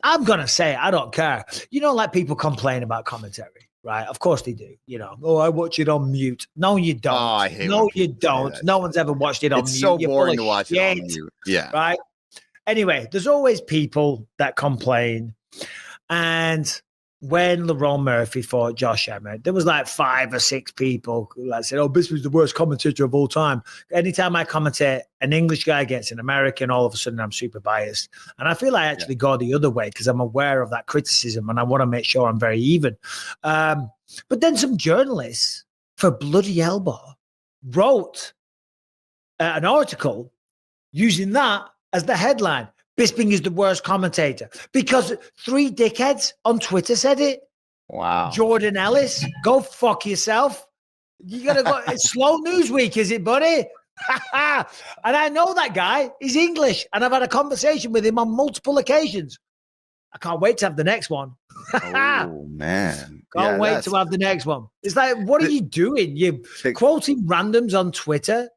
I'm going to say, I don't care. You know, like people complain about commentary, right? Of course they do. You know, oh, I watch it on mute. No, you don't. Oh, I hate no, you don't. No one's ever watched it on mute. It's so You're boring to watch shit, it on mute. Yeah. Right. Anyway, there's always people that complain. And when Lerone Murphy fought Josh Emmett, there was like 5 or 6 people that said, oh, Bisping's the worst commentator of all time. Anytime I commentate an English guy against an American, all of a sudden I'm super biased. And I feel I actually go the other way because I'm aware of that criticism and I want to make sure I'm very even. But then some journalists, for bloody elbow, wrote an article using that as the headline. Bisping is the worst commentator because 3 dickheads on Twitter said it. Wow. Jordan Ellis, go fuck yourself. You gotta go. It's slow news week, is it, buddy? And I know that guy. He's English, and I've had a conversation with him on multiple occasions. I can't wait to have the next one. Oh man, can't wait to have the next one. It's like, what are you doing? You're quoting randoms on Twitter.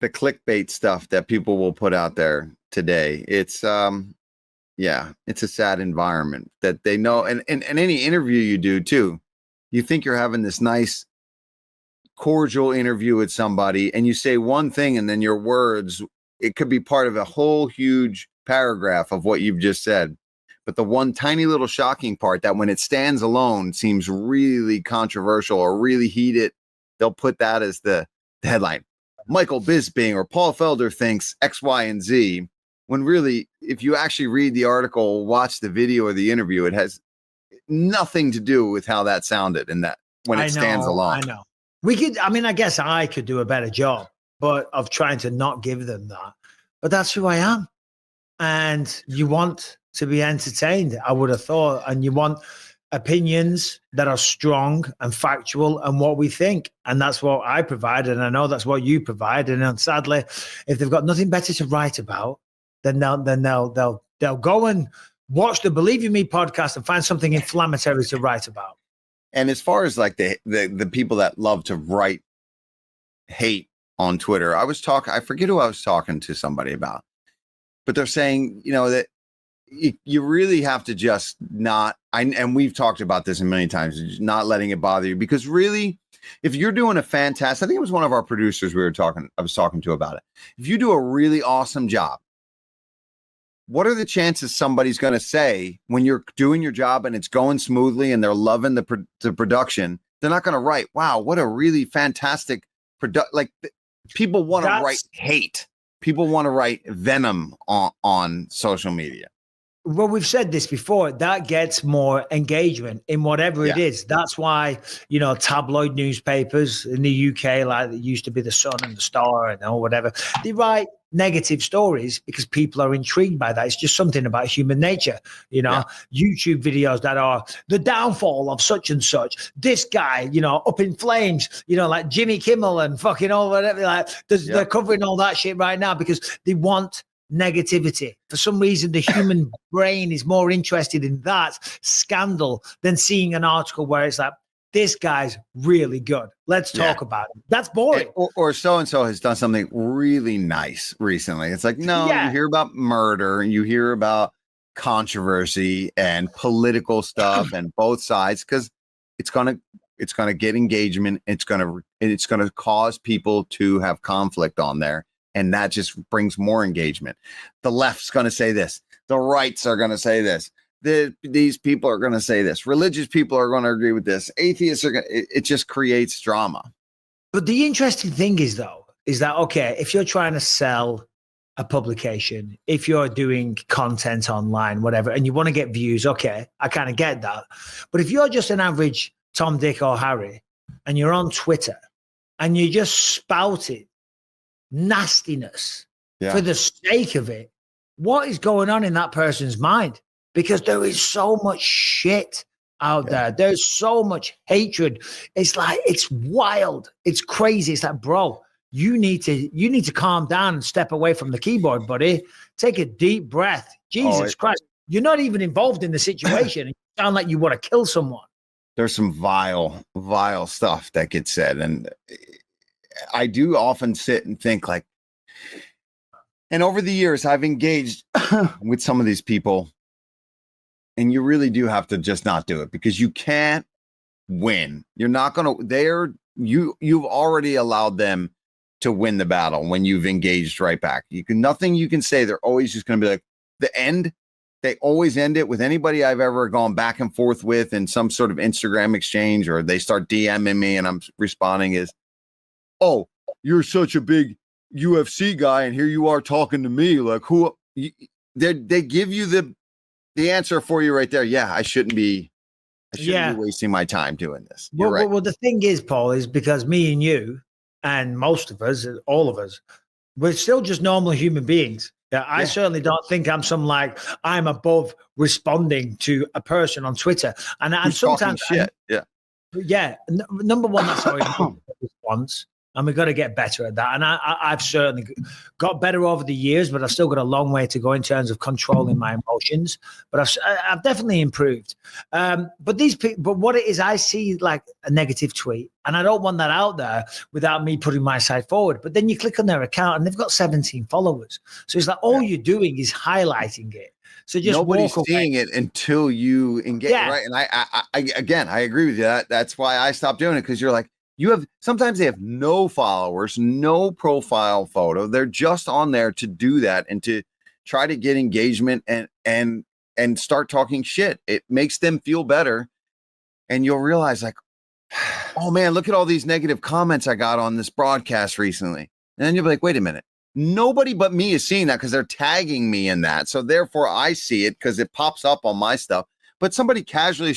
The clickbait stuff that people will put out there today. It's it's a sad environment that they know. And any interview you do too, you think you're having this nice, cordial interview with somebody and you say one thing and then your words, it could be part of a whole huge paragraph of what you've just said. But the one tiny little shocking part that when it stands alone seems really controversial or really heated, they'll put that as the headline. Michael Bisping or Paul Felder thinks X, Y, and Z, when really, if you actually read the article, watch the video or the interview, it has nothing to do with how that sounded and that when it stands alone. I know. I guess I could do a better job, but of trying to not give them that. But that's who I am. And you want to be entertained, I would have thought, and you want opinions that are strong and factual and what we think, and that's what I provide, and I know that's what you provide. And sadly, if they've got nothing better to write about, then they'll go and watch the Believe in Me podcast and find something inflammatory to write about. And as far as like the people that love to write hate on Twitter, I forget who I was talking to somebody about, but they're saying, you know, that you really have to just not, and we've talked about this a million times, not letting it bother you, because really, if you're doing a fantastic, I think it was one of our producers I was talking to about it. If you do a really awesome job, what are the chances somebody's going to say when you're doing your job and it's going smoothly and they're loving the production, they're not going to write, wow, what a really fantastic like people want to write hate. People want to write venom on social media. Well, we've said this before, that gets more engagement in whatever it is. That's why, you know, tabloid newspapers in the UK, like it used to be the Sun and the Star and whatever, they write negative stories because people are intrigued by that. It's just something about human nature, you know. YouTube videos that are the downfall of such and such, this guy, you know, up in flames, you know, like Jimmy Kimmel and fucking all whatever, like they're covering all that shit right now because they want negativity. For some reason, the human brain is more interested in that scandal than seeing an article where it's like, this guy's really good. Let's talk about it. That's boring. Or so-and-so has done something really nice recently. It's like, no, you hear about murder, you hear about controversy and political stuff and both sides, because it's gonna get engagement. It's gonna cause people to have conflict on there. And that just brings more engagement. The left's going to say this. The rights are going to say this. These people are going to say this. Religious people are going to agree with this. Atheists are going to, it just creates drama. But the interesting thing is that, okay, if you're trying to sell a publication, if you're doing content online, whatever, and you want to get views, okay, I kind of get that. But if you're just an average Tom, Dick, or Harry, and you're on Twitter, and you just spouting nastiness for the sake of it, what is going on in that person's mind? Because there is so much shit out there. There's so much hatred. It's like, it's wild. It's crazy. It's like, bro, you need to calm down and step away from the keyboard, buddy. Take a deep breath. Jesus Christ. You're not even involved in the situation. You sound like you want to kill someone. There's some vile stuff that gets said. And I do often sit and think like, and over the years, I've engaged with some of these people and you really do have to just not do it because you can't win. You're not going to, you've already allowed them to win the battle when you've engaged right back. Nothing you can say. They're always just going to be like the end. They always end it with anybody I've ever gone back and forth with in some sort of Instagram exchange, or they start DMing me and I'm responding is, oh, you're such a big UFC guy. And here you are talking to me like they give you the answer for you right there. Yeah, I shouldn't be wasting my time doing this. You're right. Well, the thing is, Paul, is because me and you and most of us, all of us, we're still just normal human beings. Yeah, I certainly don't think I'm above responding to a person on Twitter. And sometimes shit. Number one, that's how it response. And we've got to get better at that. And I've certainly got better over the years, but I've still got a long way to go in terms of controlling my emotions. But I've definitely improved. But what it is, I see like a negative tweet, and I don't want that out there without me putting my side forward. But then you click on their account, and they've got 17 followers. So it's like all you're doing is highlighting it. So just nobody's seeing it until you engage, right? And I agree with you. That's why I stopped doing it, because you're like, sometimes they have no followers, no profile photo. They're just on there to do that and to try to get engagement and start talking shit. It makes them feel better. And you'll realize like, oh man, look at all these negative comments I got on this broadcast recently. And then you'll be like, wait a minute. Nobody but me is seeing that because they're tagging me in that. So therefore I see it because it pops up on my stuff. But somebody casually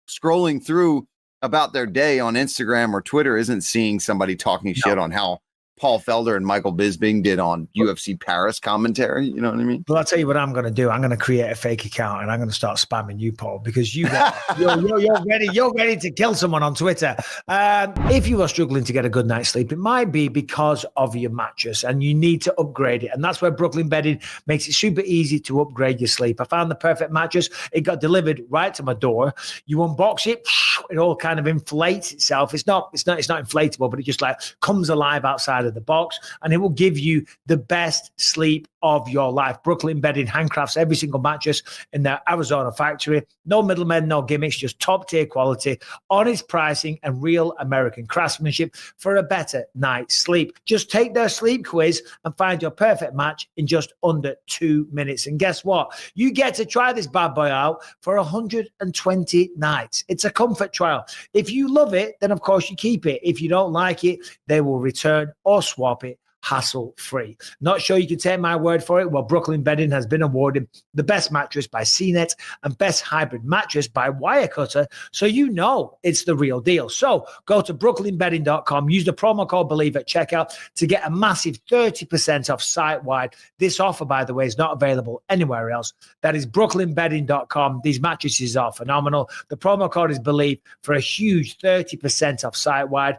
scrolling through about their day on Instagram or Twitter isn't seeing somebody talking shit on how Paul Felder and Michael Bisping did on UFC Paris commentary. You know what I mean? Well, I'll tell you what I'm going to do. I'm going to create a fake account and I'm going to start spamming you, Paul, because you're ready to kill someone on Twitter. If you are struggling to get a good night's sleep, it might be because of your mattress and you need to upgrade it. And that's where Brooklyn Bedding makes it super easy to upgrade your sleep. I found the perfect mattress. It got delivered right to my door. You unbox it, it all kind of inflates itself. It's not inflatable, but it just like comes alive outside of the box, and it will give you the best sleep of your life. Brooklyn Bedding handcrafts every single mattress in their Arizona factory. No middlemen, no gimmicks, just top tier quality, honest pricing, and real American craftsmanship for a better night's sleep. Just take their sleep quiz and find your perfect match in just under 2 minutes. And guess what? You get to try this bad boy out for 120 nights. It's a comfort trial. If you love it, then of course you keep it. If you don't like it, they will return or swap it hassle-free. Not sure you can take my word for it? Well, Brooklyn Bedding has been awarded the best mattress by CNET and best hybrid mattress by Wirecutter, so you know it's the real deal. So go to brooklynbedding.com, use the promo code BELIEVE at checkout to get a massive 30% off site-wide. This offer, by the way, is not available anywhere else. That is brooklynbedding.com. These mattresses are phenomenal. The promo code is BELIEVE for a huge 30% off site-wide.